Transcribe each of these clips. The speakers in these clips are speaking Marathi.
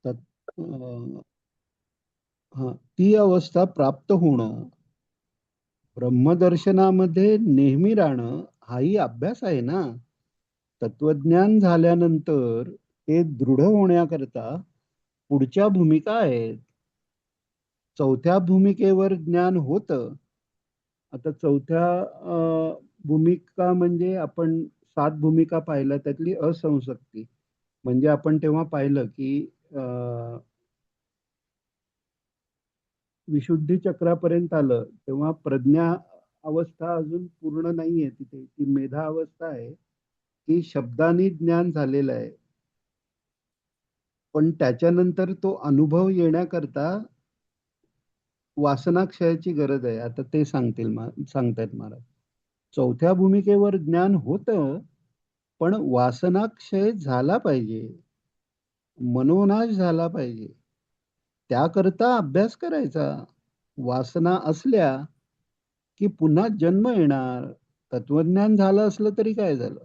तर हा, ती अवस्था प्राप्त होणं ब्रह्मदर्शनामध्ये नेहमी राहणं हाही अभ्यास आहे ना. तत्वज्ञान झाल्यानंतर ते दृढ होण्याकरता पुढच्या भूमिका आहेत. चौथ्या भूमिकेवर ज्ञान होतं. आता चौथ्या भूमिका म्हणजे आपण 7 भूमिका पाहिल्या त्यातली असंशक्ती. म्हणजे आपण तेव्हा पाहिलं की अ, विशुद्धी चक्रापर्यंत आलं तेव्हा प्रज्ञा अवस्था अजून पूर्ण नाहीये तिथे. ती मेधा अवस्था आहे. की शब्दानी ज्ञान झालेलं आहे. पण त्याच्यानंतर तो अनुभव येण्याकरता वासनाक्षयाची गरज आहे. आता ते सांगतायत महाराज. चौथ्या भूमिकेवर ज्ञान होतं, पण वासनाक्षय झाला पाहिजे. मनोनाश झाला पाहिजे. त्याकरता अभ्यास करायचा. वासना असल्या की पुन्हा जन्म येणार. तत्वज्ञान झालं असलं तरी काय झालं?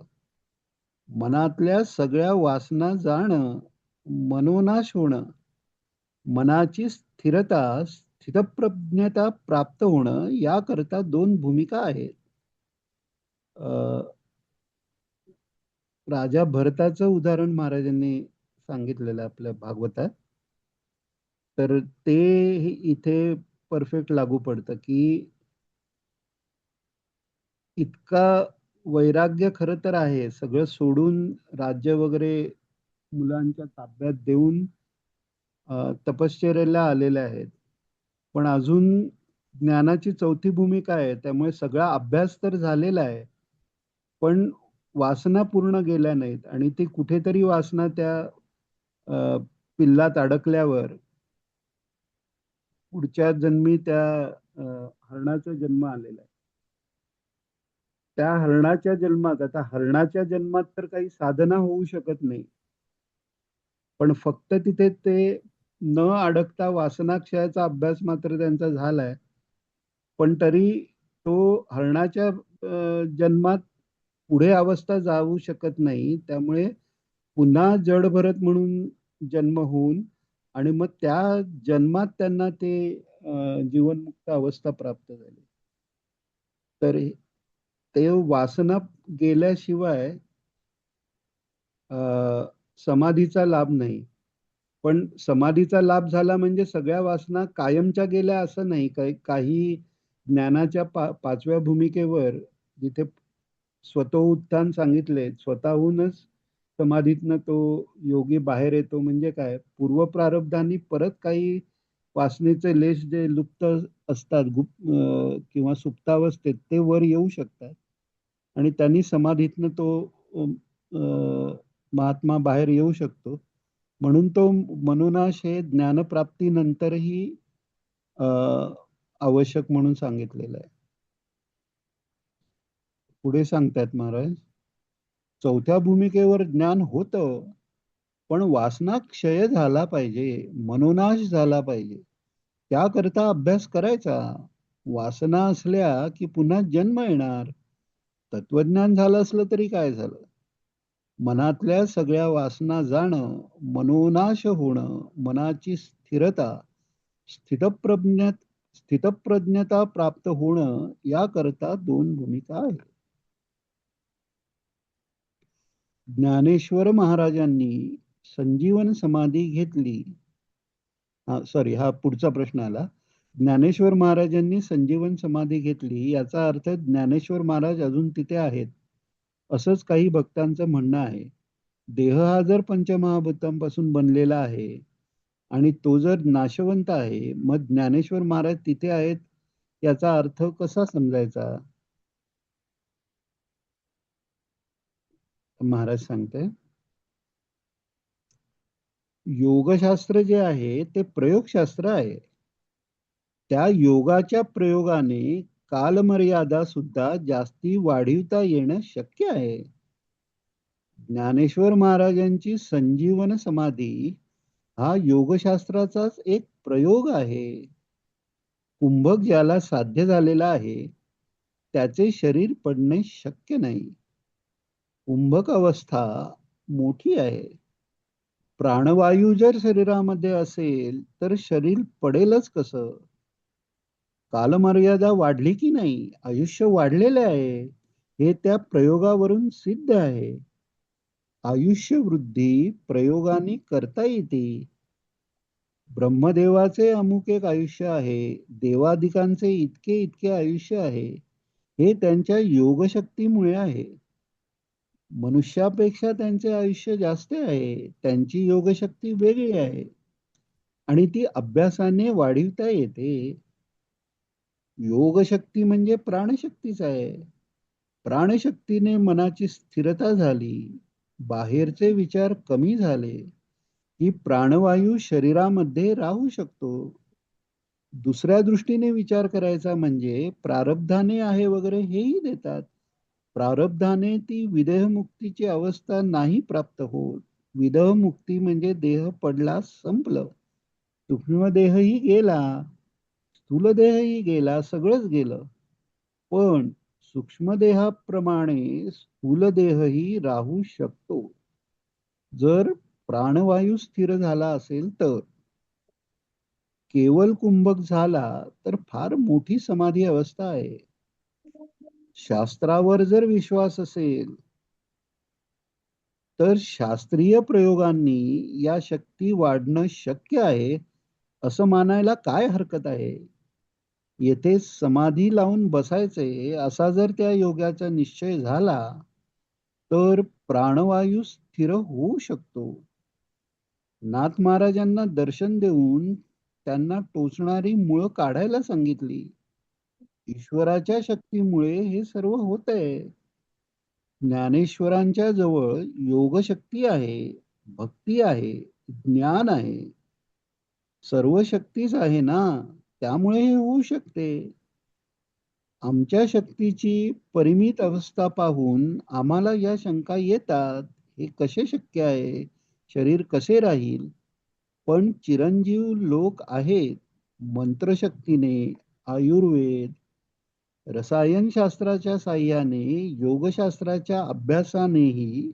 मनातल्या सगळ्या वासना जाणं, मनोनाश होणं, मनाची स्थिरता, स्थितप्रज्ञता प्राप्त होणं याकरता दोन भूमिका आहेत. अ, राजा भरताचं उदाहरण महाराजांनी सांगितलेलं आहे आपल्या भागवतात. तर ते इथे परफेक्ट लागू पडतं की इतका वैराग्य खरं तर आहे. सगळं सोडून राज्य वगैरे मुलांच्या ताब्यात देऊन तपश्चर्याला आलेले आहेत. पण अजून ज्ञानाची चौथी भूमिका आहे. त्यामुळे सगळा अभ्यास तर झालेला आहे. पण वासना पूर्ण गेल्या नाहीत आणि ती कुठेतरी वासना त्या अ, पिल्लात अडकल्यावर पुढच्या जन्मी त्या हरणाचा जन्म आलेला आहे. त्या हरणाच्या जन्मात आता हरणाच्या जन्मात तर काही साधना होऊ शकत नाही. पण फक्त तिथे ते न अडकता वासनाक्षयाचा अभ्यास मात्र त्यांचा झालाय. पण तरी तो हरणाच्या जन्मात पुढे अवस्था जाऊ शकत नाही. त्यामुळे पुन्हा जड भरत म्हणून जन्म होऊन आणि मग त्या जन्मात त्यांना ते जीवनमुक्त अवस्था प्राप्त झाली. तर ते वासना गेल्याशिवाय अ, समाधीचा लाभ नाही. पण समाधीचा लाभ झाला म्हणजे सगळ्या वासना कायमच्या गेल्या असं नाही. काही ज्ञानाच्या पाचव्या भूमिकेवर जिथे स्वतःउत्थान सांगितले, स्वतःहूनच समाधीतनं तो योगी बाहेर येतो. म्हणजे काय, पूर्वप्रारब्धांनी परत काही वासनेचे लेश जे लुप्त असतात किंवा सुप्तावस्थेत ते वर येऊ शकतात आणि त्यांनी समाधीतनं तो महात्मा बाहेर येऊ शकतो. म्हणून तो मनोनाश हे ज्ञानप्राप्तीनंतरही अ, आवश्यक म्हणून सांगितलेलं आहे. पुढे सांगतायत महाराज, चौथ्या भूमिकेवर ज्ञान होतं, पण वासना क्षय झाला पाहिजे, मनोनाश झाला पाहिजे. त्याकरता अभ्यास करायचा. वासना असल्या की पुन्हा जन्म येणार. तत्वज्ञान झालं असलं तरी काय झालं? मनातल्या सगळ्या वासना जाणं, मनोनाश होणं, मनाची स्थिरता, स्थितप्रज्ञ स्थितप्रज्ञता प्राप्त होणं याकरता दोन भूमिका आहेत. ज्ञानेश्वर महाराजांनी संजीवन समाधी घेतली. हा सॉरी, हा पुढचा प्रश्न आला. ज्ञानेश्वर महाराजांनी संजीवन समाधी घेतली याचा अर्थ ज्ञानेश्वर महाराज अजून तिथे आहेत असंच काही भक्तांचं म्हणणं आहे. देह हा जर पंचमहाभूतांपासून बनलेला आहे आणि तो जर नाशवंत आहे, मग ज्ञानेश्वर महाराज तिथे आहेत याचा अर्थ कसा समजायचा? महाराज सांगते, योगशास्त्र जे आहे ते प्रयोगशास्त्र आहे. त्या योगाच्या प्रयोगाने कालमर्यादा सुद्धा जास्ती वाढवता येणं शक्य आहे. ज्ञानेश्वर महाराजांची संजीवन समाधी हा योगशास्त्राचाच एक प्रयोग आहे. कुंभक ज्याला साध्य झालेला आहे त्याचे शरीर पडणे शक्य नाही. कुंभक अवस्था मोठी आहे. प्राणवायू जर शरीरामध्ये असेल तर शरीर पडेलच कसं? कालमर्यादा वाढली की नाही? आयुष्य वाढलेले आहे, हे त्या प्रयोगावरून सिद्ध आहे. आयुष्य वृद्धी प्रयोगाने करता येते. ब्रह्मदेवाचे अमुक एक आयुष्य आहे, देवादिकांचे इतके इतके आयुष्य आहे, हे त्यांच्या योगशक्तीमुळे आहे. मनुष्यापेक्षा त्यांचे आयुष्य जास्त आहे, त्यांची योगशक्ती वेगळी आहे आणि ती अभ्यासाने वाढविता येते. योगशक्ती म्हणजे प्राणशक्तीच आहे. प्राणशक्तीने मनाची स्थिरता झाली, बाहेरचे विचार कमी झाले, की प्राणवायू शरीरामध्ये राहू शकतो. दुसऱ्या दृष्टीने विचार करायचा म्हणजे प्रारब्धाने आहे वगैरे हेही देतात. प्रारब्धाने ती विदेहमुक्तीची अवस्था नाही प्राप्त होत. विदेहमुक्ती म्हणजे देह पडला संपलं. सूक्ष्म देहही गेला, स्थूल देहही गेला, सगळंच गेलं. पण सूक्ष्मदेहाप्रमाणे स्थूल देहही राहू शकतो. जर प्राणवायू स्थिर झाला असेल तर. केवल कुंभक झाला तर फार मोठी समाधी अवस्था आहे. शास्त्रावर जर विश्वास असेल तर शास्त्रीय प्रयोगांनी या शक्ती वाढणं शक्य आहे असं मानायला काय हरकत आहे? येथे समाधी लावून बसायचे असा जर त्या योगाचा निश्चय झाला तर प्राणवायू स्थिर होऊ शकतो. नाथ महाराजांना दर्शन देऊन त्यांना टोचणारी मुळं काढायला सांगितली. ईश्वराच्या शक्तीमुळे हे सर्व होतंय. ज्ञानेश्वरांच्या जवळ योगशक्ती आहे, भक्ती आहे, ज्ञान आहे, सर्व शक्तीच आहे ना, त्यामुळे हे होऊ शकते. आमच्या शक्तीची परिमित अवस्था पाहून आम्हाला या शंका येतात. हे कसे शक्य आहे? शरीर कसे राहील? पण चिरंजीव लोक आहेत. मंत्रशक्तीने, आयुर्वेद, रसायनशास्त्राच्या साह्याने, योगशास्त्राच्या अभ्यासानेही,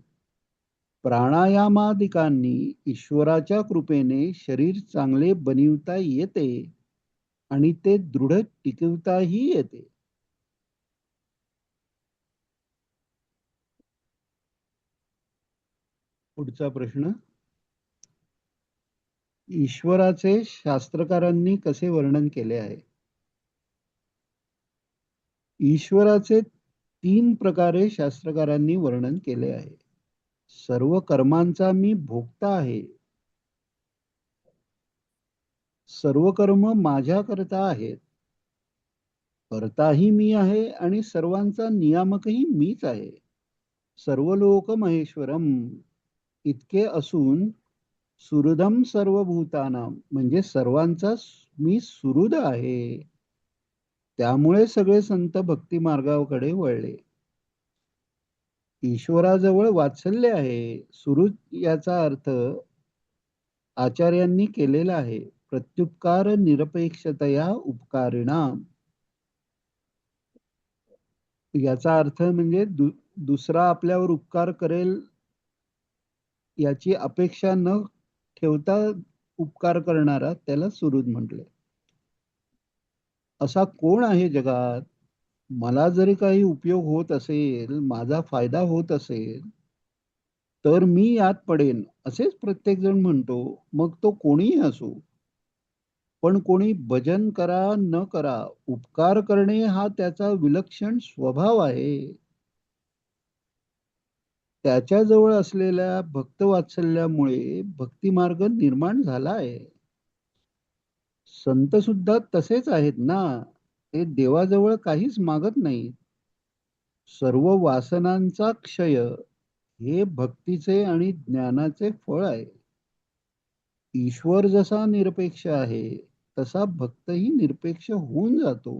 प्राणायामादिकांनी ईश्वराच्या कृपेने शरीर चांगले बनविता येते आणि ते दृढ टिकवताही येते. पुढचा प्रश्न. ईश्वराचे शास्त्रकारांनी कसे वर्णन केले आहे? ईश्वराचे तीन प्रकारे शास्त्रकारांनी वर्णन केले आहे. सर्व कर्मांचा मी भोगता आहे. सर्व कर्म माझ्या करता आहेत. करताही मी आहे आणि सर्वांचा नियामकही मीच आहे. सर्व लोक महेश्वरम इतके असून सुहृदम सर्वभूतानाम म्हणजे सर्वांचा मी सुहृद आहे. त्यामुळे सगळे संत भक्ती मार्गाकडे वळले. ईश्वराजवळ वात्सल्य आहे. सुहृद याचा अर्थ आचार्यांनी केलेला आहे. प्रत्युपकार निरपेक्षतया उपकारिणाम. याचा अर्थ म्हणजे दुसरा आपल्यावर उपकार करेल याची अपेक्षा न ठेवता उपकार करणारा त्याला सुहृद म्हटले. असा कोण आहे जगात? मला जरी काही उपयोग होत असेल, माझा फायदा होत असेल तर मी यात पडेन असेच प्रत्येक जण म्हणतो, मग तो कोणीही असो. पण कोणी भजन करा न करा, उपकार करणे हा त्याचा विलक्षण स्वभाव आहे. त्याच्याजवळ असलेल्या भक्तवात्सल्यामुळे भक्तिमार्ग निर्माण झाला आहे. संत सुद्धा तसेच आहेत ना. ते देवाजवळ काहीच मागत नाहीत. सर्व वासनांचा क्षय हे भक्तीचे आणि ज्ञानाचे फळ आहे. ईश्वर जसा निरपेक्ष आहे तसा भक्तही निरपेक्ष होऊन जातो.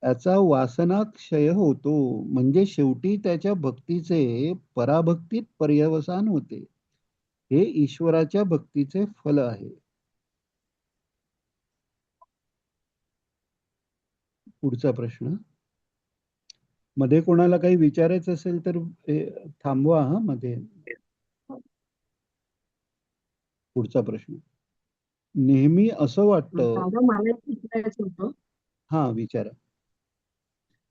त्याचा वासना क्षय होतो म्हणजे शेवटी त्याच्या भक्तीचे पराभक्तीत पर्यवसान होते. हे ईश्वराच्या भक्तीचे फल आहे. पुढचा प्रश्न. मध्ये कोणाला काही विचारायचं असेल तर थांबवा हा मध्ये. पुढचा प्रश्न. नेहमी असं वाटतं. दादा मला एक विचारायचं होतं. हा, विचारा.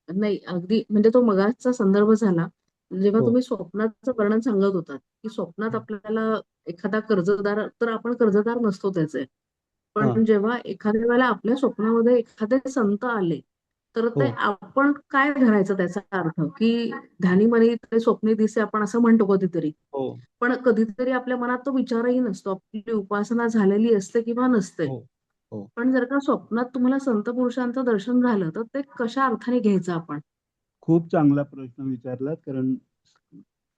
नाही, अगदी म्हणजे तो मगाचा संदर्भ झाला. जेव्हा हो. तुम्ही स्वप्नाचं वर्णन सांगत होतात, की स्वप्नात आपल्याला एखादा कर्जदार, तर आपण कर्जदार नसतो त्याचे. हा. पण जेव्हा एखाद्या वेळेला आपल्या स्वप्नामध्ये एखादे संत आले, तर हो. ते आपण काय धरायचं त्याचा अर्थ? की ध्यानी मनी ते स्वप्ने दिसे आपण असं म्हणतो कधीतरी. हो. पण कधीतरी आपल्या मनात तो विचारही नसतो. आपली उपासना झालेली असते किंवा नसते. हो. हो. पण जर का स्वप्नात तुम्हाला संत पुरुषांचं दर्शन झालं, तर ते कशा अर्थाने घ्यायचं आपण? खूप चांगला प्रश्न विचारलात, कारण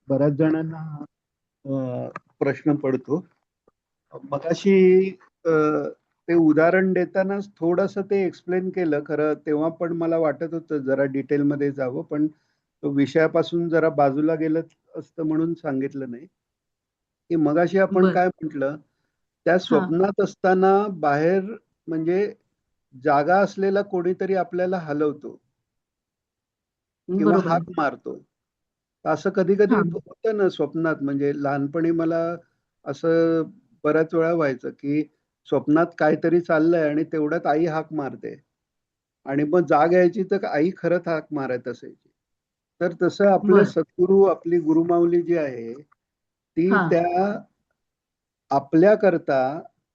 बऱ्याच जणांना हा प्रश्न पडतो. मगाशी ते उदाहरण देतानाच थोडस ते एक्सप्लेन केलं खरं. तेव्हा पण मला वाटत होतं जरा डिटेलमध्ये जावं, पण तो विषयापासून जरा बाजूला गेलं असतं म्हणून सांगितलं नाही. की मगाशी आपण बर. काय म्हटलं, त्या हा. स्वप्नात असताना बाहेर म्हणजे जागा असलेला कोणीतरी आपल्याला हलवतो किंवा बरोबर आहे. हाक मारतो. असं कधी कधी हा. होतं ना स्वप्नात. म्हणजे लहानपणी मला असं बऱ्याच वेळा व्हायचं की स्वप्नात काहीतरी चाललंय आणि तेवढ्यात आई हाक मारते आणि मग जाग यायची तर आई खरंच हाक मारत असायची. तर तसं आपले बर. सद्गुरू, आपली गुरुमाऊली जी आहे, ती हा. त्या आपल्याकरता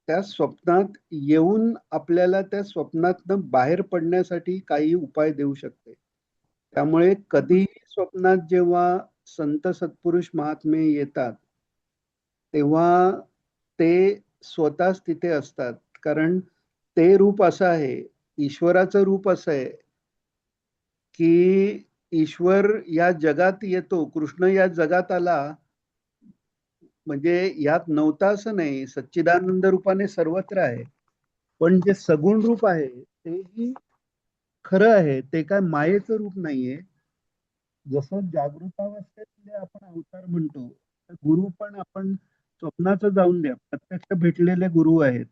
त्या स्वप्नात येऊन आपल्याला त्या स्वप्नातनं बाहेर पडण्यासाठी काही उपाय देऊ शकते. त्यामुळे कधीही स्वप्नात जेव्हा संत सत्पुरुष महात्मे येतात, तेव्हा ते स्वतःच तिथे असतात. कारण ते रूप असं आहे, ईश्वराचं रूप असं आहे, की ईश्वर या जगात येतो. कृष्ण या जगात आला म्हणजे यात नव्हता असं नाही. सच्चिदानंद रूपाने सर्वत्र आहे. पण जे सगुण रूप आहे, तेही खरं आहे. ते काय मायेचं रूप नाहीये. जसं जागृतावस्थेतले आपण अवतार म्हणतो, तर गुरु पण आपण स्वप्नाचं जाऊन द्या. प्रत्यक्ष भेटलेले गुरु आहेत.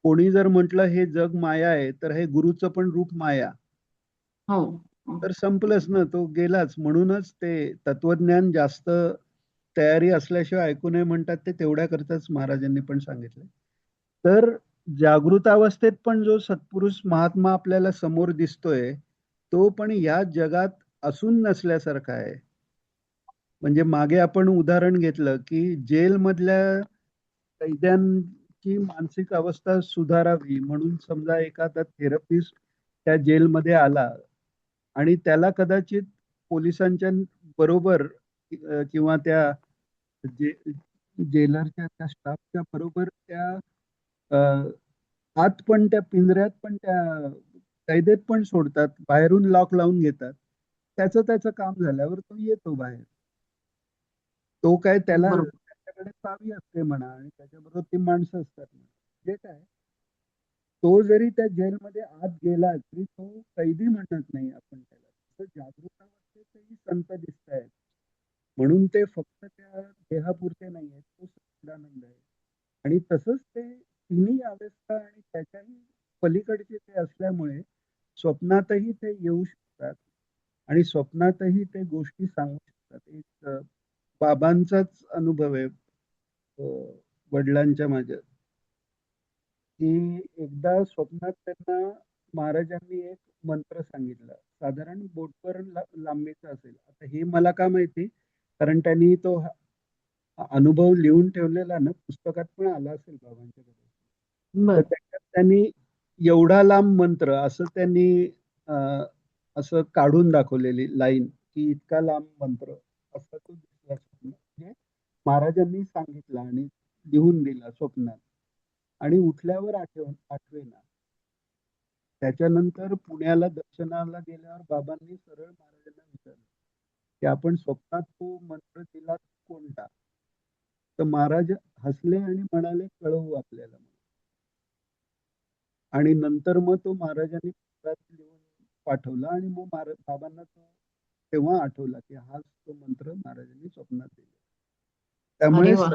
कोणी जर म्हटलं हे जग माया आहे, तर हे गुरुचं पण रूप माया. हो. तर संपलंच ना, तो गेलाच. म्हणूनच ते तत्वज्ञान जास्त तयारी असल्याशिवाय ऐकू नये म्हणतात, ते तेवढ्या करताच महाराजांनी पण सांगितलं. तर जागृत अवस्थेत पण जो सत्पुरुष महात्मा आपल्याला समोर दिसतोय, तो पण या जगात असून नसल्यासारखा आहे. म्हणजे मागे आपण उदाहरण घेतलं की जेलमधल्या कैद्यांची मानसिक अवस्था सुधारावी म्हणून समजा एखादा थेरपिस्ट त्या जेलमध्ये आला आणि त्याला कदाचित पोलिसांच्या बरोबर किंवा त्या जे जेलरच्या त्या स्टाफच्या बरोबर त्या अ, आत पण त्या पिंजऱ्यात पण त्या कैदेत पण सोडतात, बाहेरून लॉक लावून घेतात. त्याचं त्याचं काम झाल्यावर तो येतो बाहेर. तो काय त्याला बरोबर. त्याच्याकडे चावी असते म्हणा आणि त्याच्याबरोबर ती माणसं असतात म्हणा. जे काय तो जरी त्या जेलमध्ये आत गेला तरी तो कैदी म्हणत नाही आपण त्याला. तसं जागृत अवस्थेतही संत दिसत आहेत. म्हणून ते फक्त त्या देहापुरते नाही आहेत, तो सच्चिदानंद आहे. आणि तसंच ते तिन्ही अवस्था आणि त्याच्याही पलीकडचे ते असल्यामुळे स्वप्नातही ते येऊ शकतात आणि स्वप्नातही ते गोष्टी सांगू शकतात. एक बाबांचाच अनुभव आहे, वडिलांच्या माझ्या, की एकदा स्वप्नात त्यांना महाराजांनी एक मंत्र सांगितला. साधारण बोटभर लांबीचा असेल. आता हे मला का माहिती, कारण त्यांनी तो अनुभव लिहून ठेवलेला ना, पुस्तकात पण आला असेल बाबांच्याकडे. तर बर. त्याच्यात त्यांनी एवढा लांब मंत्र असं त्यांनी अ, असं काढून दाखवलेली लाईन, की इतका लांब मंत्र असा तो दिसला स्वप्नात. म्हणजे महाराजांनी सांगितलं आणि लिहून दिला स्वप्नात. आणि उठल्यावर आठवेना. त्याच्यानंतर पुण्याला दर्शनाला गेल्यावर बाबांनी सरळ महाराजांना विचारलं, की आपण स्वप्नात तो मंत्र दिला कोणता? तर महाराज हसले आणि म्हणाले, कळवू आपल्याला. आणि नंतर मग तो महाराजांनी पत्रात लिहून पाठवला आणि मग बाबांना तो तेव्हा आठवला, की हाच तो मंत्र महाराजांनी स्वप्नात दिला. अरे त्यामुळे वा.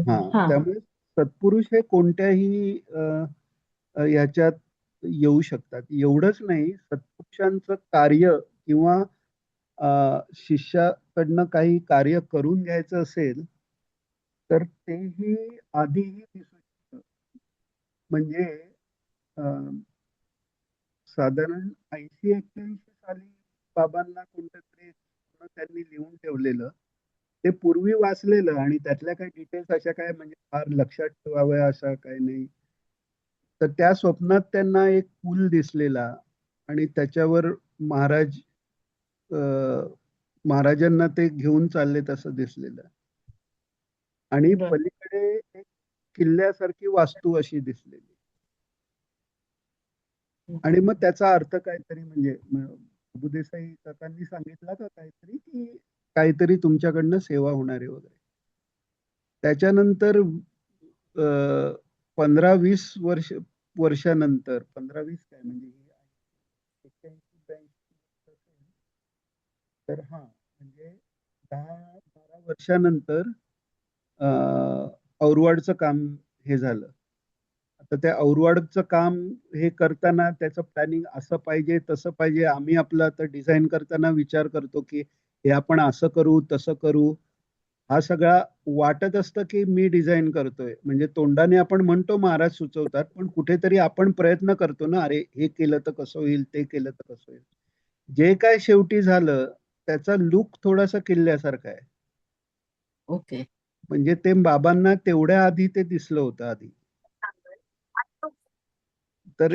हा, हा. त्यामुळे सत्पुरुष हे कोणत्याही याच्यात येऊ शकतात. एवढंच नाही, सत्पुरुषांचं कार्य किंवा शिष्याकडनं काही कार्य करून घ्यायचं असेल, तर तेही आधीही दिसू शकतं. म्हणजे साधारण 80-81 साली बाबांना कोणतं तरी त्यांनी लिहून ठेवलेलं, ते पूर्वी वाचलेलं आणि त्यातल्या काही डिटेल्स अशा काय म्हणजे फार लक्षात ठेवाव्या अशा काही नाही. तर त्या स्वप्नात त्यांना एक पूल दिसलेला आणि त्याच्यावर महाराज अ, महाराजांना ते घेऊन चालले तसं दिसलेलं आणि बर. पलीकडे एक किल्ल्यासारखी वास्तू अशी दिसलेली आणि मग त्याचा अर्थ काहीतरी म्हणजे प्रभुदेसाई काकांनी सांगितला का काहीतरी की काहीतरी तुमच्याकडनं सेवा होणार आहे वगैरे. त्याच्यानंतर 15-20 वर्षानंतर 15-20 काय म्हणजे 81-82 असेल. तर हा म्हणजे 10-12 वर्षानंतर अ, औरवाडचं काम हे झालं. आता त्या औरवाडचं काम हे करताना त्याचं प्लॅनिंग असं पाहिजे, तसं पाहिजे. आम्ही आपलं आता डिझाईन करताना विचार करतो, की हे आपण असं करू, तसं करू. हा सगळा वाटत असतं, की मी डिझाइन करतोय. म्हणजे तोंडाने आपण म्हणतो महाराज सुचवतात, पण कुठेतरी आपण प्रयत्न करतो ना, अरे हे केलं तर कसं होईल, ते केलं तर कसं होईल. जे काय शेवटी झालं, त्याचा लूक थोडासा किल्ल्यासारखा आहे. ओके. म्हणजे ते बाबांना तेवढ्या आधी ते दिसलं होतं आधी. तर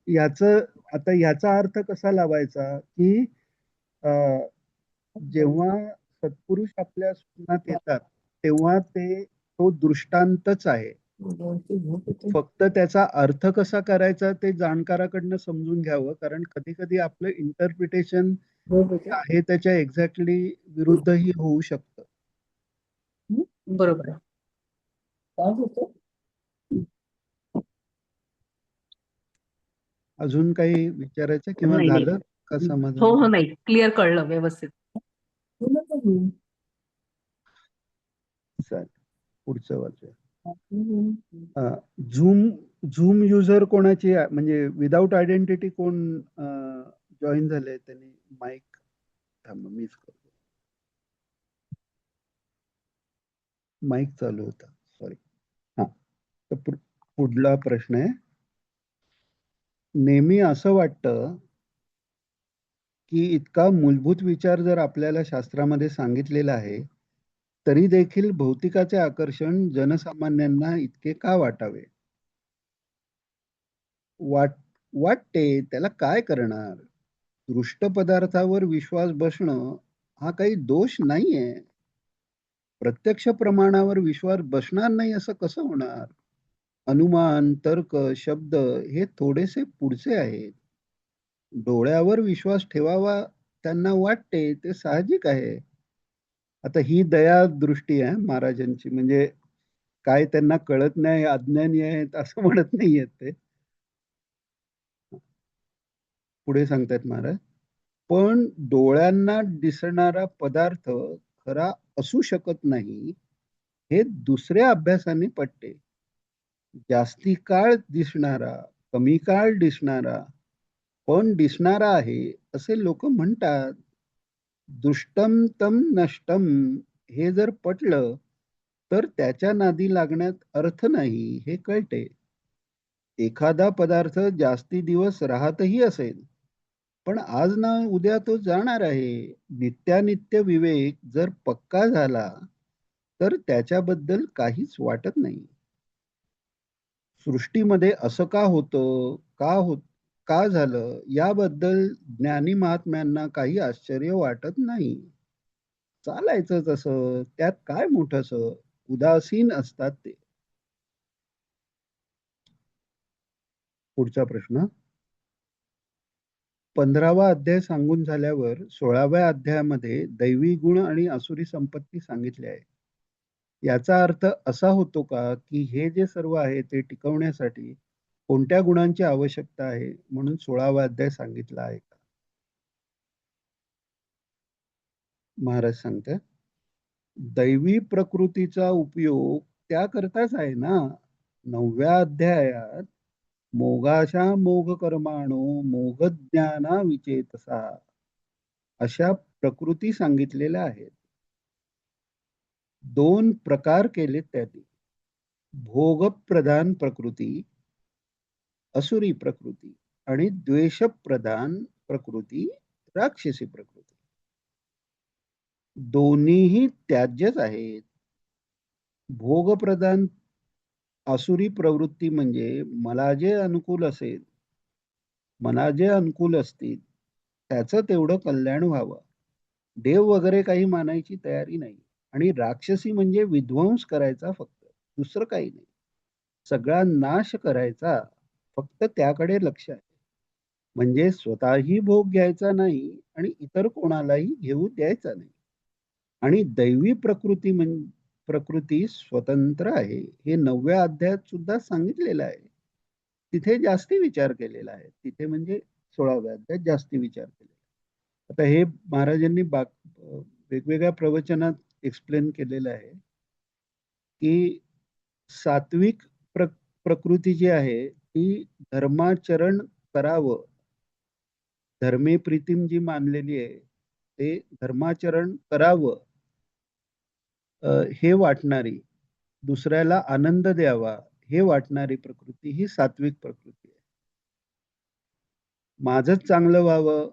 याचं आता याचा अर्थ कसा लावायचा, की अ, जेव्हा सत्पुरुष आपल्या स्वप्नात येतात, तेव्हा तो दृष्टांतच आहे. फक्त त्याचा अर्थ कसा करायचा ते जाणकाराकडनं समजून घ्यावं, कारण कधी-कधी आपलं इंटरप्रिटेशन आहे त्याच्या एक्झॅक्टली विरुद्धही होऊ शकतं. बरोबर आहे. अजून काही विचारायचं किंवा नाही नाही. झालं का हो समाधान? हो, नाही, क्लिअर कळलं व्यवस्थित. चालेल. पुढचं वाचूया. झूम झूम युजर कोणाची म्हणजे विदाउट आयडेंटिटी कोण जॉईन झाले त्यांनी माईक थांबा मीच करतो. माईक चालू होता सॉरी. हा तर पुढला प्रश्न आहे. नेहमी असं वाटतं की इतका मूलभूत विचार जर आपल्याला शास्त्रामध्ये सांगितलेला आहे तरी देखील भौतिकाचे आकर्षण जनसामान्यांना इतके का वाटावे? वाट वाटते त्याला काय करणार? दृष्ट पदार्थावर विश्वास बसणं हा काही दोष नाहीये. प्रत्यक्ष प्रमाणावर विश्वास बसणार नाही असं कसं होणार? अनुमान, तर्क, शब्द हे थोडेसे पुढचे आहेत. डोळ्यावर विश्वास ठेवावा त्यांना वाटते ते साहजिक आहे. आता ही दया दृष्टी आहे महाराजांची म्हणजे काय त्यांना कळत नाही, अज्ञानी आहेत असं म्हणत नाहीयेत ते. पुढे सांगतायत महाराज. पण डोळ्यांना दिसणारा पदार्थ खरा असू शकत नाही, हे दुसऱ्या अभ्यासाने पटते. जास्ती काळ दिसणारा, कमी काळ दिसणारा, पण दिसणारा आहे असे लोक म्हणतात. दुष्टम तम नष्टम हे जर पटलं, तर त्याच्या नादी लागण्यात अर्थ नाही हे कळते. एखादा पदार्थ जास्ती दिवस राहतही असेल, पण आज ना उद्या तो जाणार आहे. नित्यानित्य विवेक जर पक्का झाला, तर त्याच्याबद्दल काहीच वाटत नाही. सृष्टीमध्ये असं का होतं, का झालं, याबद्दल ज्ञानी महात्म्यांना काही आश्चर्य वाटत नाही. चालायचं तसं, त्यात काय मोठंसं, उदासीन असतात ते. पुढचा प्रश्न. 15वा अध्याय सांगून झाल्यावर 16व्या अध्यायामध्ये दैवी गुण आणि आसुरी संपत्ती सांगितली आहे. याचा अर्थ असा होतो का की हे जे सर्व आहे ते टिकवण्यासाठी कोणत्या गुणांची आवश्यकता आहे म्हणून 16वा अध्याय सांगितला आहे का? महाराज सांगतात दैवी प्रकृतीचा उपयोग त्याकरताच आहे ना. 9व्या अध्यायात मोगाशा मोघ कर्माणो मोघ ज्ञाना विचेतसा अशा प्रकृती सांगितलेल्या आहेत. दोन प्रकार केले त्यांनी. भोगप्रधान प्रकृती असुरी प्रकृती आणि द्वेषप्रधान प्रकृती राक्षसी प्रकृती. दोन्हीही त्याज्यच आहेत. भोगप्रधान आसुरी प्रवृत्ती म्हणजे मला जे अनुकूल असेल, मला जे अनुकूल असतील त्याचं तेवढं कल्याण व्हावं. देव वगैरे काही मानायची तयारी नाही. आणि राक्षसी म्हणजे विध्वंस करायचा फक्त, दुसरं काही नाही. सगळा नाश करायचा, फक्त त्याकडे लक्ष आहे. म्हणजे स्वतःही भोग घ्यायचा नाही आणि इतर कोणालाही घेऊ द्यायचा नाही. आणि दैवी प्रकृती स्वतंत्र आहे, हे 9व्या अध्यायात सुद्धा सांगितलेलं आहे. तिथे जास्ती विचार केलेला आहे. तिथे म्हणजे 16व्या अध्यायात जास्ती विचार केलेला. आता हे महाराजांनी वेगवेगळ्या प्रवचनात एक्सप्लेन केलेलं आहे की सात्विक प्रकृती जी आहे ती धर्माचरण करावं, धर्मे प्रीतीम जी मानलेली आहे ते धर्माचरण करावं हे वाटणारी, दुसऱ्याला आनंद द्यावा हे वाटणारी प्रकृती ही सात्विक प्रकृती आहे. माझंच चांगलं व्हावं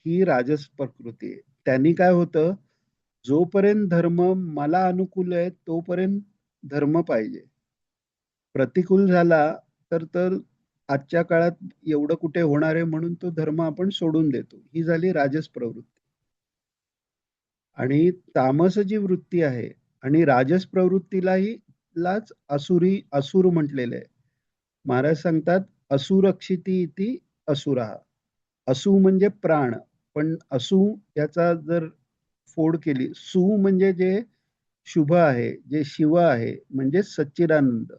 ही राजस प्रकृती आहे. त्यांनी काय होतं, जोपर्यंत धर्म मला अनुकूल आहे तोपर्यंत धर्म पाहिजे. प्रतिकूल झाला तर तर आजच्या काळात एवढं कुठे होणार आहे म्हणून तो धर्म आपण सोडून देतो. ही झाली राजस प्रवृत्ती. आणि तामस जी वृत्ती आहे आणि राजस प्रवृत्तीलाही लाच असुर म्हटलेले आहे. महाराज सांगतात असुरक्षिती इति असुरा. असु म्हणजे प्राण, पण असु याचा जर फोड केली, सु म्हणजे जे शुभ आहे, जे शिव आहे, म्हणजे सच्चिदानंद,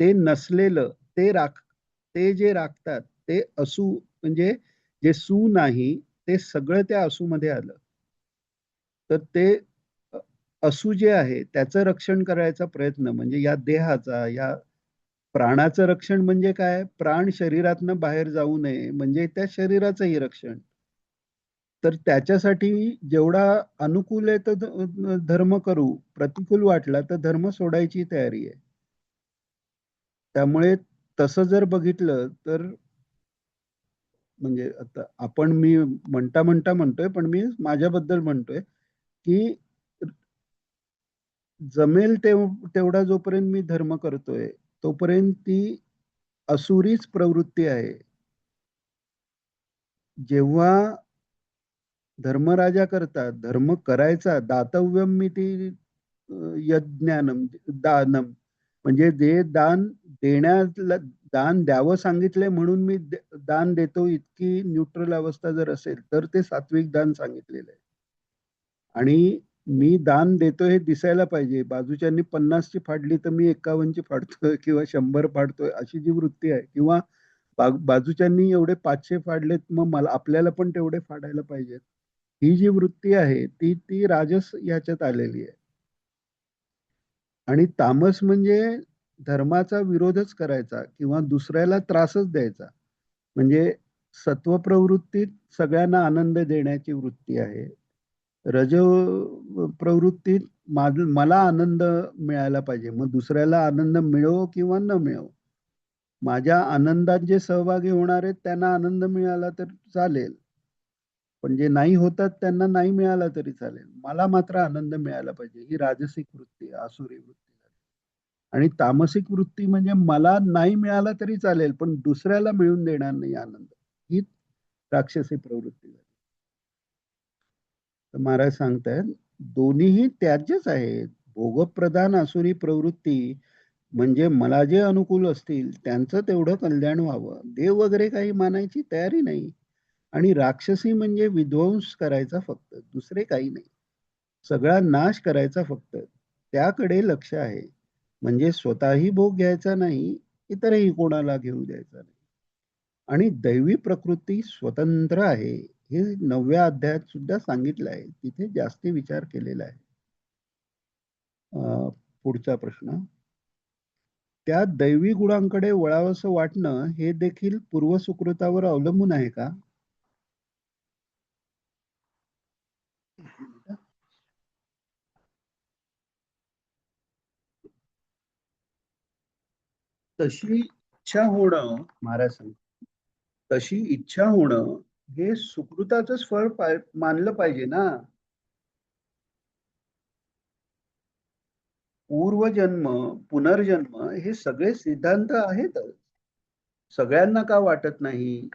ते नसलेलं, ते जे राखतात ते असु, म्हणजे जे सु नाही ते सगळं त्या असुमध्ये आलं. तर ते असू जे आहे त्याचं रक्षण करायचा प्रयत्न, म्हणजे या देहाचा, या प्राणाचं रक्षण म्हणजे काय, प्राण शरीरातनं बाहेर जाऊ नये म्हणजे त्या शरीराचंही रक्षण. तर त्याच्यासाठी जेवढा अनुकूल आहे तर धर्म करू, प्रतिकूल वाटला तर धर्म सोडायची तयारी आहे. त्यामुळे तसं जर बघितलं तर म्हणजे आता आपण, मी म्हणता म्हणता म्हणतोय पण मी माझ्याबद्दल म्हणतोय की जमेल तेवढा जोपर्यंत मी धर्म करतोय तोपर्यंत ती असुरीच प्रवृत्ती आहे. जेव्हा धर्मराजा करतात, धर्म करायचा, दातव्यम मी ती यज्ञानम दानम, म्हणजे जे दान देण्याला, दान द्यावं सांगितलंय म्हणून मी दान देतो, इतकी न्यूट्रल अवस्था जर असेल तर ते सात्विक दान सांगितलेलं आहे. आणि मी दान देतोय हे दिसायला पाहिजे. बाजूच्यांनी 50ची फाडली तर मी 51ची फाडतोय किंवा 100 फाडतोय, अशी जी वृत्ती आहे, किंवा बाजूच्यांनी एवढे 500 फाडलेत मग मला, आपल्याला पण तेवढे फाडायला पाहिजेत, ही जी वृत्ती आहे ती ती राजस याच्यात आलेली आहे. आणि तामस म्हणजे धर्माचा विरोधच करायचा किंवा दुसऱ्याला त्रासच द्यायचा. म्हणजे सत्वप्रवृत्तीत सगळ्यांना आनंद देण्याची वृत्ती आहे. रज प्रवृत्तीत मला आनंद मिळायला पाहिजे, मग दुसऱ्याला आनंद मिळो किंवा न मिळो, माझ्या आनंदात जे सहभागी होणार आहेत त्यांना आनंद मिळाला तर चालेल, पण जे नाही होतात त्यांना नाही मिळाला तरी चालेल, मला मात्र आनंद मिळायला पाहिजे. ही राजसिक वृत्ती, आसुरी वृत्ती. आणि तामसिक वृत्ती म्हणजे मला नाही मिळाला तरी चालेल पण दुसऱ्याला मिळून देणार नाही आनंद, ही राक्षसी प्रवृत्ती झाली. तर महाराज सांगतायत दोन्हीही त्याज्यच आहेत. भोगप्रधान आसुरी प्रवृत्ती म्हणजे मला जे अनुकूल असतील त्यांचं तेवढं कल्याण व्हावं, देव वगैरे काही मानायची तयारी नाही. आणि राक्षसी म्हणजे विध्वंस करायचा फक्त, दुसरे काही नाही. सगळा नाश करायचा फक्त, त्याकडे लक्ष आहे. म्हणजे स्वतःही भोग घ्यायचा नाही, इतरही कोणाला घेऊ द्यायचा नाही. आणि दैवी प्रकृती स्वतंत्र आहे, हे 9व्या अध्यायात सुद्धा सांगितलं आहे. तिथे जास्ती विचार केलेला आहे. पुढचा प्रश्न, त्या दैवी गुणांकडे वळावंसं वाटणं हे देखील पूर्वसुकृतावर अवलंबून आहे का? तशी इच्छा होणं, महाराज सांगतात, तशी इच्छा होणं हे सुकृताचंच फळ मानलं पाहिजे ना. पूर्वजन्म, पुनर्जन्म हे सगळे सिद्धांत आहेतच. सगळ्यांना का वाटत नाही?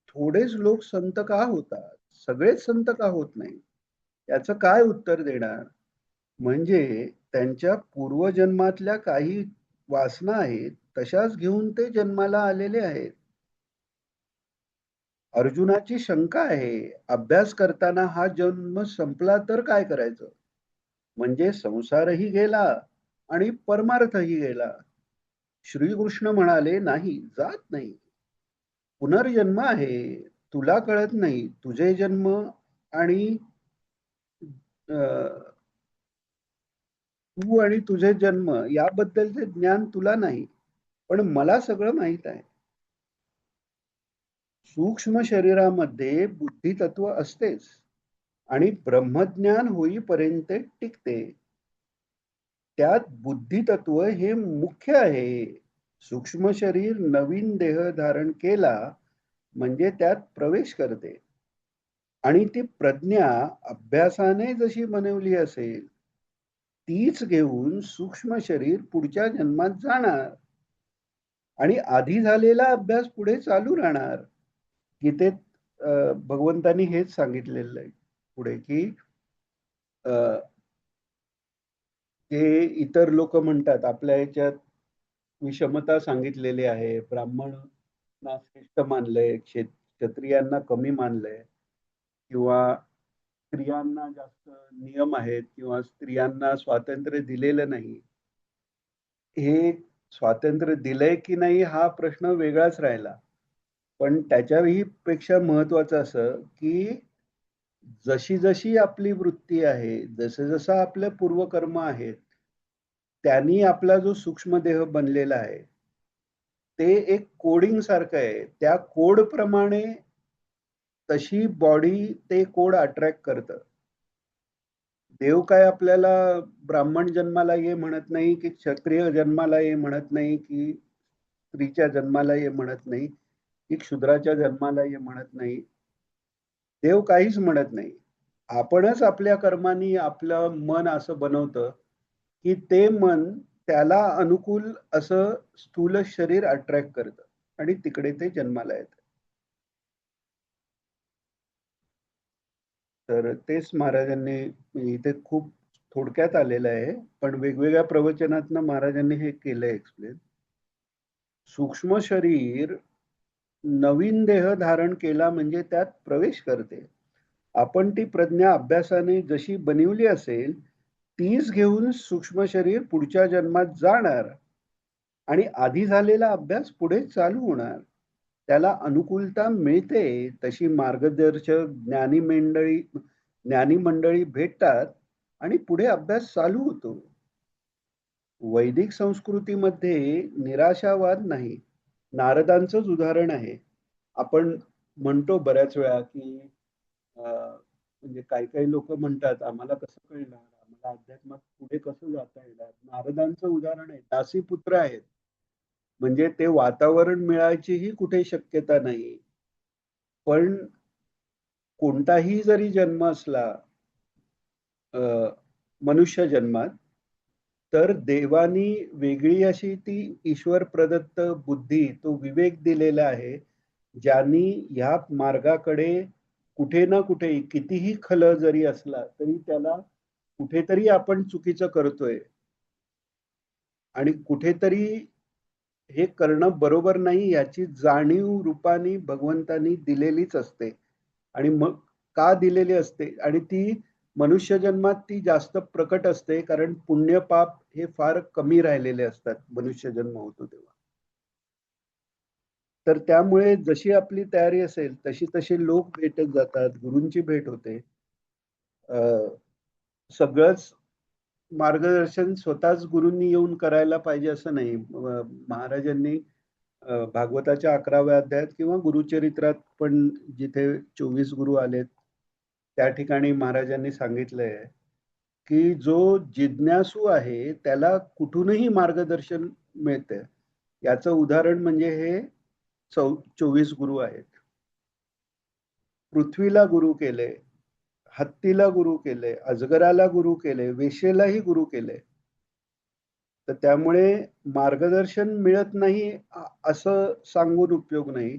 थोडेच लोक संत का होतात? सगळेच संत का होत नाही? याचं काय उत्तर देणार? म्हणजे त्यांच्या पूर्वजन्मातल्या काही वासना आहेत, तशाच घेऊन ते जन्माला आलेले आहेत. अर्जुनाची शंका आहे, अभ्यास करताना हा जन्म संपला तर काय करायचं? म्हणजे संसारही गेला आणि परमार्थही गेला. श्रीकृष्ण म्हणाले, नाही, जात नाही. पुनर्जन्म आहे. तुला कळत नाही. तुझे जन्म आणि तू आणि तुझे जन्म याबद्दलचे ज्ञान तुला नाही, पण मला सगळं माहित आहे. सूक्ष्म शरीरामध्ये बुद्धितत्व असतेच आणि ब्रह्मज्ञान होईपर्यंत टिकते. त्यात बुद्धितत्व हे मुख्य आहे. सूक्ष्म शरीर नवीन देह धारण केला म्हणजे त्यात प्रवेश करते आणि ती प्रज्ञा अभ्यासाने जशी बनवली असेल तीच घेऊन सूक्ष्म शरीर पुढच्या जन्मात जाणार आणि आधी झालेला अभ्यास पुढे चालू राहणार. गीतेत भगवंतांनी हेच सांगितलेलं आहे पुढे, की जे इतर लोक म्हणतात आपल्या याच्यात विषमता सांगितलेली आहे, ब्राह्मणांना श्रेष्ठ मानलंय, क्षत्रियांना कमी मानलंय, किंवा स्त्रियांना जास्त नियम आहेत, किंवा स्त्रियांना स्वातंत्र्य दिलेलं नाही. हे स्वातंत्र्य दिलंय की नाही हा प्रश्न वेगळाच राहिला, पण त्याच्याही पेक्षा महत्वाचं असं की जशी जशी आपली वृत्ती आहे, जसं जसं आपलं पूर्वकर्म आहेत, त्यांनी आपला जो सूक्ष्म देह बनलेला आहे ते एक कोडिंग सारखं आहे. त्या कोड प्रमाणे तशी बॉडी ते कोड अट्रॅक्ट करतं. देव काय आपल्याला ब्राह्मण जन्माला ये म्हणत नाही, की क्षत्रिय जन्माला ये म्हणत नाही, की स्त्रीच्या जन्माला ये म्हणत नाही, की शूद्राच्या जन्माला ये म्हणत नाही. देव काहीच म्हणत नाही. आपणच आपल्या कर्मानी आपलं मन असं बनवतं, की ते मन त्याला अनुकूल असं स्थूल शरीर अट्रॅक्ट करतं आणि तिकडे ते जन्माला येतं. तर तेच महाराजांनी इथे खूप थोडक्यात आलेलं आहे, पण वेगवेगळ्या प्रवचनातनं महाराजांनी हे केलंय एक्सप्लेन. सूक्ष्म शरीर नवीन देह धारण केला म्हणजे त्यात प्रवेश करते. आपण ती प्रज्ञा अभ्यासाने जशी बनवली असेल तीच घेऊन सूक्ष्म शरीर पुढच्या जन्मात जाणार आणि आधी झालेला अभ्यास पुढे चालू होणार. त्याला अनुकूलता मिळते तशी मार्गदर्शक ज्ञानी मंडळी भेटतात आणि पुढे अभ्यास चालू होतो. वैदिक संस्कृतीमध्ये निराशावाद नाही. नारदांचंच उदाहरण आहे. आपण म्हणतो बऱ्याच वेळा की म्हणजे काही काही लोक म्हणतात आम्हाला कसं कळणार, आम्हाला अध्यात्मात पुढे कसं जाता येणार. नारदांचं उदाहरण आहे, दासीपुत्र आहेत, म्हणजे ते वातावरण मिळायचीही कुठे शक्यता नाही, पण कोणताही जरी जन्म असला मनुष्य जन्मात, तर देवानी वेगळी अशी ती ईश्वर प्रदत्त बुद्धी, तो विवेक दिलेला आहे, ज्यांनी ह्या मार्गाकडे कुठे ना कुठे कितीही खल जरी असला तरी त्याला कुठेतरी आपण चुकीचं करतोय आणि कुठेतरी हे करणं बरोबर नाही याची जाणीव रूपाने भगवंतानी दिलेलीच असते. आणि मग का दिलेली असते आणि ती मनुष्य जन्मात ती जास्त प्रकट असते, कारण पुण्य पाप हे फार कमी राहिलेले असतात मनुष्य जन्म होतो तेव्हा. तर त्यामुळे जशी आपली तयारी असेल तशी तशी लोक भेटत जातात, गुरूंची भेट होते. सगळंच मार्गदर्शन स्वतःच गुरूंनी येऊन करायला पाहिजे असं नाही. महाराजांनी भागवताच्या 11व्या अध्यायात किंवा गुरुचरित्रात पण जिथे 24 गुरु आलेत त्या ठिकाणी महाराजांनी सांगितलंय की जो जिज्ञासू आहे त्याला कुठूनही मार्गदर्शन मिळते. याचं उदाहरण म्हणजे हे 24 गुरु आहेत. पृथ्वीला गुरु केले, हत्तीला गुरु केले, अजगराला गुरु केले, वेशेलाही गुरु केले. तर त्यामुळे मार्गदर्शन मिळत नाही असं सांगून उपयोग नाही.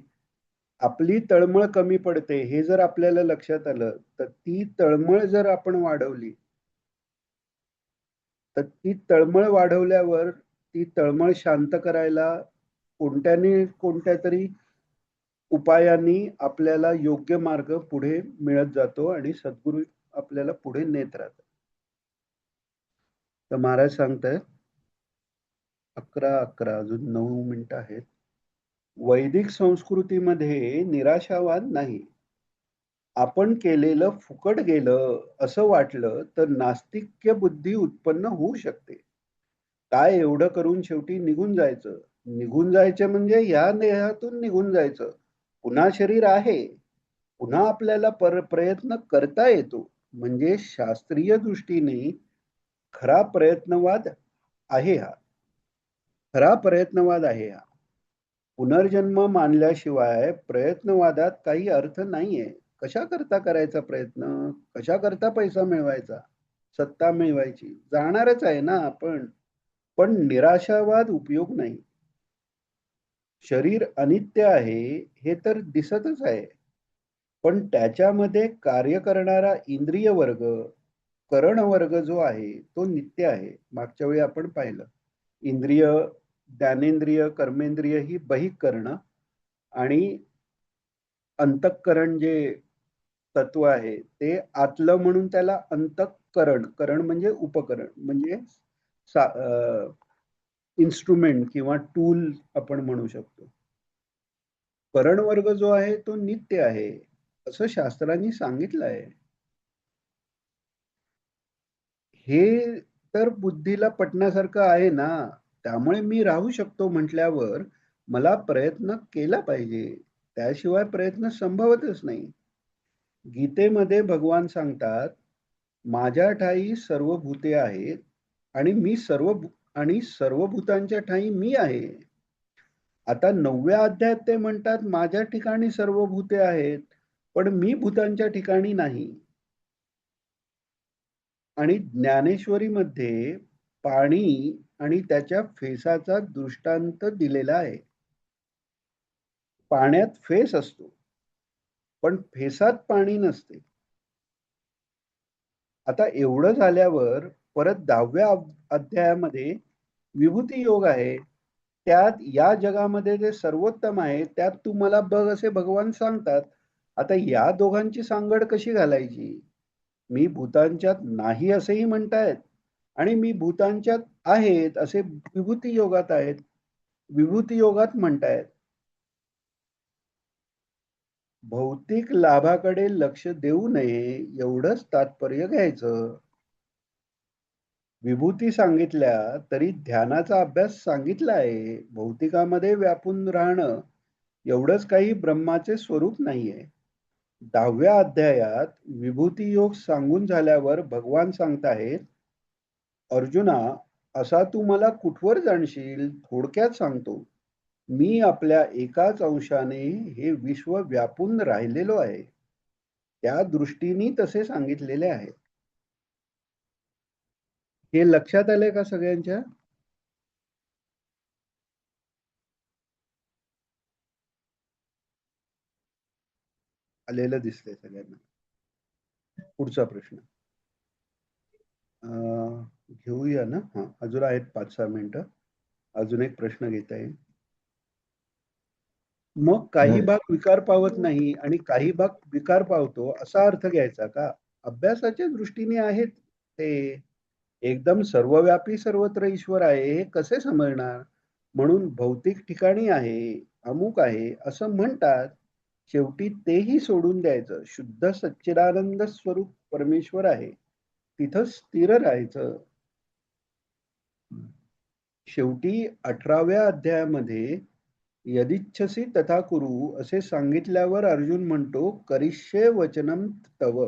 आपली तळमळ कमी पडते हे जर आपल्याला लक्षात आलं, तर ती तळमळ जर आपण वाढवली, तर ती तळमळ वाढवल्यावर ती तळमळ शांत करायला कोणत्या तरी उपायांनी आपल्याला योग्य मार्ग पुढे मिळत जातो आणि सद्गुरू आपल्याला पुढे नेत राहतात. तर महाराज सांगतायत 11:11 अजून 9 मिनिटं आहेत. वैदिक संस्कृतीमध्ये निराशावाद नाही. आपण केलेलं फुकट गेलं असं वाटलं तर नास्तिक्य बुद्धी उत्पन्न होऊ शकते. काय एवढं करून शेवटी निघून जायचं. निघून जायचं म्हणजे या देहातून निघून जायचं. पुन्हा शरीर आहे. पुन्हा आपल्याला प्रयत्न करता येतो. म्हणजे शास्त्रीय दृष्टीने खरा प्रयत्नवाद आहे हा. खरा प्रयत्नवाद आहे हा. पुनर्जन्म मानल्याशिवाय प्रयत्नवादात काही अर्थ नाहीये. कशा करता करायचा प्रयत्न? कशा करता पैसा मिळवायचा? सत्ता मिळवायची? जाणारच आहे ना आपण. पण निराशावाद उपयोग नाही. शरीर अनित्य आहे हे तर दिसतच आहे. पण त्याच्यामध्ये कार्य करणारा इंद्रिय वर्ग, करण वर्ग जो आहे तो नित्य आहे. मागच्या वेळी आपण पाहिलं. इंद्रिय, ज्ञानेंद्रिय, कर्मेंद्रिय ही बहिक करणं आणि अंतःकरण जे तत्व आहे ते आतलं म्हणून त्याला अंतःकरण, करण म्हणजे उपकरण म्हणजे इन्स्ट्रुमेंट किंवा टूल आपण म्हणू शकतो. करण वर्ग जो आहे तो नित्य आहे असं शास्त्रांनी सांगितलं आहे. हे तर बुद्धीला पटण्यासारखं आहे ना. त्यामुळे मी राहू शकतो म्हटल्यावर मला प्रयत्न केला पाहिजे. त्याशिवाय प्रयत्न संभवतच नाही. गीतेमध्ये भगवान सांगतात, माझ्या ठायी सर्व भूते आहेत आणि सर्व भूतांच्या ठायी मी आहे. आता 9व्या अध्यायात ते म्हणतात, माझ्या ठिकाणी सर्व भूते आहेत, पण मी भूतांच्या ठिकाणी नाही. आणि ज्ञानेश्वरीमध्ये पाणी आणि त्याच्या फेसाचा दृष्टांत दिलेला आहे. पाण्यात फेस असतो, पण फेसात पाणी नसते. आता एवढं झाल्यावर परत 10व्या अध्यायामध्ये विभूती योग आहे. त्यात या जगामध्ये जे सर्वोत्तम आहे त्यात तू मला बघ असे भगवान सांगतात. आता या दोघांची सांगड कशी घालायची? मी भूतांच्यात नाही असेही म्हणतायत आणि मी भूतांच्यात आहेत असे विभूती योगात आहेत. विभूती योगात म्हणतायत. भौतिक लाभाकडे लक्ष देऊ नये एवढंच तात्पर्य घ्यायचं. विभूती सांगितल्या तरी ध्यानाचा अभ्यास सांगितला आहे. भौतिकामध्ये व्यापून राहणं एवढंच काही ब्रह्माचे स्वरूप नाहीये. 10व्या अध्यायात विभूती योग सांगून झाल्यावर भगवान सांगताहेत, अर्जुना, असा तू मला कुठवर जाणशील? थोडक्यात सांगतो. मी आपल्या एकाच अंशाने हे विश्व व्यापून राहिलेलो आहे. त्या दृष्टीने तसे सांगितलेले आहे. हे लक्षात आलंय का सगळ्यांच्या? आलेलं दिसतंय सगळ्यांना. पुढचा प्रश्न घेऊया ना. हा, अजून आहेत 5-6 मिनिटं. अजून एक प्रश्न घेता येईल. मग काही भाग विकार पावत नाही आणि काही भाग विकार पावतो असा अर्थ घ्यायचा का? अभ्यासाच्या दृष्टीने आहेत ते. एकदम सर्वव्यापी सर्वत्र ईश्वर आहे हे कसे समजणार? म्हणून भौतिक ठिकाणी आहे, अमुक आहे असं म्हणतात. शेवटी तेही सोडून द्यायचं. शुद्ध सच्चिदानंद स्वरूप परमेश्वर आहे, तिथं स्थिर राहायचं. शेवटी 18व्या अध्यायामध्ये यदिच्छसी तथा कुरु असे सांगितल्यावर अर्जुन म्हणतो, करिष्ये वचनम तव.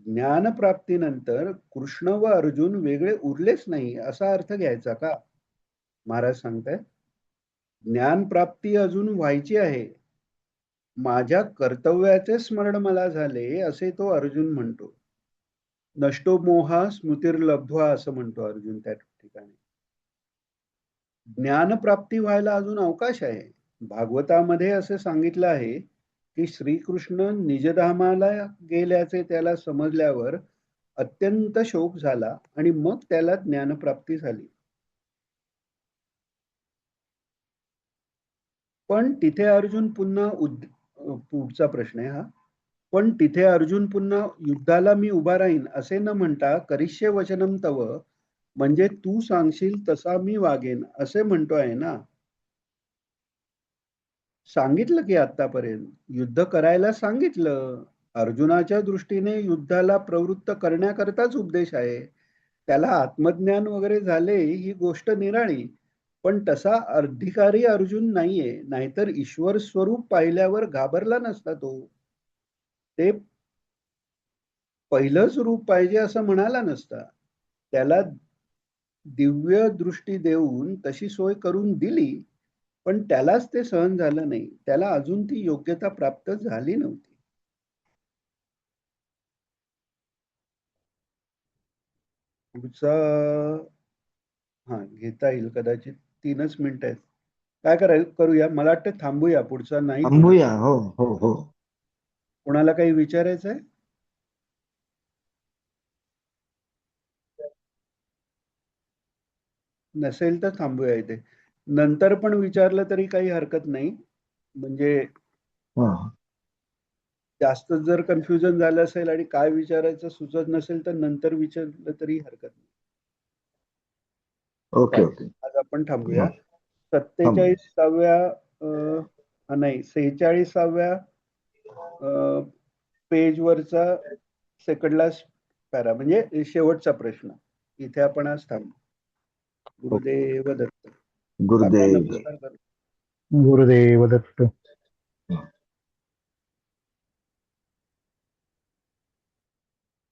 ज्ञानप्राप्तीनंतर कृष्ण व अर्जुन वेगळे उरलेच नाही असा अर्थ घ्यायचा का? महाराज सांगतायत, ज्ञानप्राप्ती अजून व्हायची आहे. माझ्या कर्तव्याचे स्मरण मला झाले, असे तो अर्जुन म्हणतो. नष्टो मोहा स्मृतिर्लब्ध्वा असं म्हणतो अर्जुन त्या ठिकाणी. ज्ञानप्राप्ती व्हायला अजून अवकाश आहे. भागवतामध्ये असे सांगितलं आहे की श्रीकृष्ण निजधामाला गेल्याचे त्याला समजल्यावर अत्यंत शोक झाला आणि मग त्याला ज्ञानप्राप्ती झाली. पण तिथे अर्जुन पुन्हा पुढचा प्रश्न आहे हा. पण तिथे अर्जुन पुन्हा युद्धाला मी उभा राहीन असे न म्हणता करिष्ये वचनम तव, म्हणजे तू सांगशील तसा मी वागेन असे म्हणतो आहे ना. सांगितलं की आतापर्यंत युद्ध करायला सांगितलं. अर्जुनाच्या दृष्टीने युद्धाला प्रवृत्त करण्याकरताच उपदेश आहे. त्याला आत्मज्ञान वगैरे झाले ही गोष्ट निराळी, पण तसा अधिकारी अर्जुन नाहीये. नाहीतर ईश्वर स्वरूप पाहिल्यावर घाबरला नसता तो. ते पहिलंच रूप पाहिजे असं म्हणाला नसता. त्याला दिव्य दृष्टी देऊन तशी सोय करून दिली, पण त्यालाच ते सहन झालं नाही. त्याला अजून ती योग्यता प्राप्त झाली नव्हती. पुढचा घेता येईल कदाचित. 3च मिनिट आहेत. काय करूया, मला वाटतं थांबूया, पुढचा नाही घेऊ. थांबूया. हो हो हो. कोणाला काही विचारायचं आहे? नसेल तर थांबूया इथे. नंतर पण विचारलं तरी काही हरकत नाही. म्हणजे हा. जास्त जर कन्फ्युजन झालं असेल आणि काय विचारायचं सुचत नसेल तर नंतर विचारलं तरी हरकत नाही. Okay okay. आज आपण थांबूया. हा. 47व्या नाही 46व्या पेजवरचा सेकंड लास्ट पॅरा, म्हणजे शेवटचा प्रश्न. इथे आपण आज थांबू. गुरुदेव दत्त. गुरुदेव. नमस्कार करू. गुरुदेव दत्त.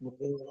गुरुदेव.